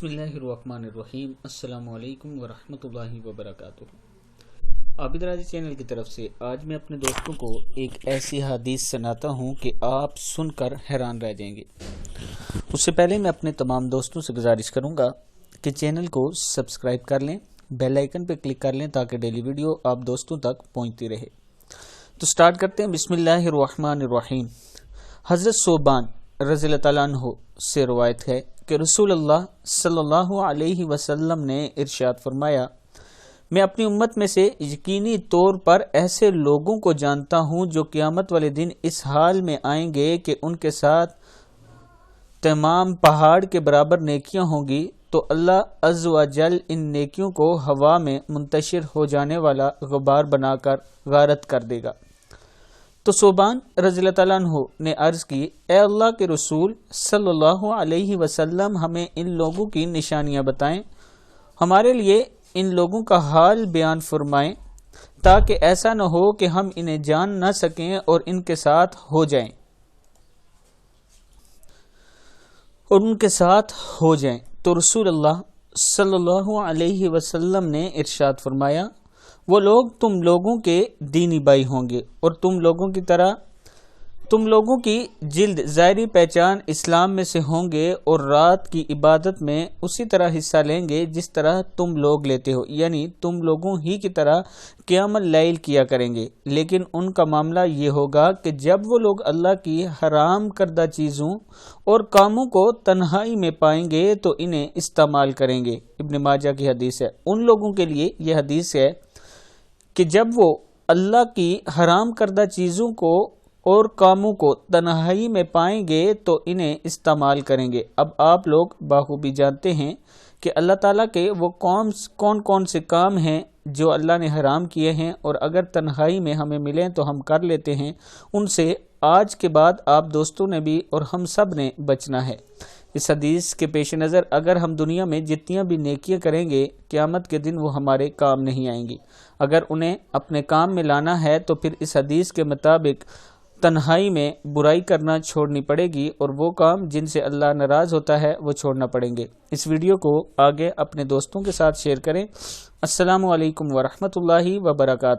بسم اللہ الرحمن الرحیم۔ السلام علیکم ورحمۃ اللہ وبرکاتہ۔ عابد راضی چینل کی طرف سے آج میں اپنے دوستوں کو ایک ایسی حدیث سناتا ہوں کہ آپ سن کر حیران رہ جائیں گے۔ اس سے پہلے میں اپنے تمام دوستوں سے گزارش کروں گا کہ چینل کو سبسکرائب کر لیں، بیل آئیکن پہ کلک کر لیں تاکہ ڈیلی ویڈیو آپ دوستوں تک پہنچتی رہے۔ تو سٹارٹ کرتے ہیں۔ بسم اللہ الرحمن الرحیم۔ حضرت ثوبان رضی اللہ تعالیٰ عنہ سے روایت ہے کہ رسول اللہ صلی اللہ علیہ وسلم نے ارشاد فرمایا، میں اپنی امت میں سے یقینی طور پر ایسے لوگوں کو جانتا ہوں جو قیامت والے دن اس حال میں آئیں گے کہ ان کے ساتھ تمام پہاڑ کے برابر نیکیاں ہوں گی، تو اللہ عز و جل ان نیکیوں کو ہوا میں منتشر ہو جانے والا غبار بنا کر غارت کر دے گا۔ تو ثوبان رضی اللہ تعالیٰ عنہ نے عرض کی، اے اللہ کے رسول صلی اللہ علیہ وسلم، ہمیں ان لوگوں کی نشانیاں بتائیں، ہمارے لیے ان لوگوں کا حال بیان فرمائیں تاکہ ایسا نہ ہو کہ ہم انہیں جان نہ سکیں اور ان کے ساتھ ہو جائیں۔ تو رسول اللہ صلی اللہ علیہ وسلم نے ارشاد فرمایا، وہ لوگ تم لوگوں کے دینی بھائی ہوں گے اور تم لوگوں کی جلد ظاہری پہچان اسلام میں سے ہوں گے اور رات کی عبادت میں اسی طرح حصہ لیں گے جس طرح تم لوگ لیتے ہو، یعنی تم لوگوں ہی کی طرح قیام اللیل کیا کریں گے۔ لیکن ان کا معاملہ یہ ہوگا کہ جب وہ لوگ اللہ کی حرام کردہ چیزوں اور کاموں کو تنہائی میں پائیں گے تو انہیں استعمال کریں گے۔ ابن ماجہ کی حدیث ہے۔ ان لوگوں کے لیے یہ حدیث ہے کہ جب وہ اللہ کی حرام کردہ چیزوں کو اور کاموں کو تنہائی میں پائیں گے تو انہیں استعمال کریں گے۔ اب آپ لوگ بخوبی جانتے ہیں کہ اللہ تعالیٰ کے وہ کون کون سے کام ہیں جو اللہ نے حرام کیے ہیں، اور اگر تنہائی میں ہمیں ملیں تو ہم کر لیتے ہیں۔ ان سے آج کے بعد آپ دوستوں نے بھی اور ہم سب نے بچنا ہے۔ اس حدیث کے پیش نظر اگر ہم دنیا میں جتنی بھی نیکیاں کریں گے، قیامت کے دن وہ ہمارے کام نہیں آئیں گی۔ اگر انہیں اپنے کام میں لانا ہے تو پھر اس حدیث کے مطابق تنہائی میں برائی کرنا چھوڑنی پڑے گی، اور وہ کام جن سے اللہ ناراض ہوتا ہے وہ چھوڑنا پڑیں گے۔ اس ویڈیو کو آگے اپنے دوستوں کے ساتھ شیئر کریں۔ السلام علیکم ورحمۃ اللہ وبرکاتہ۔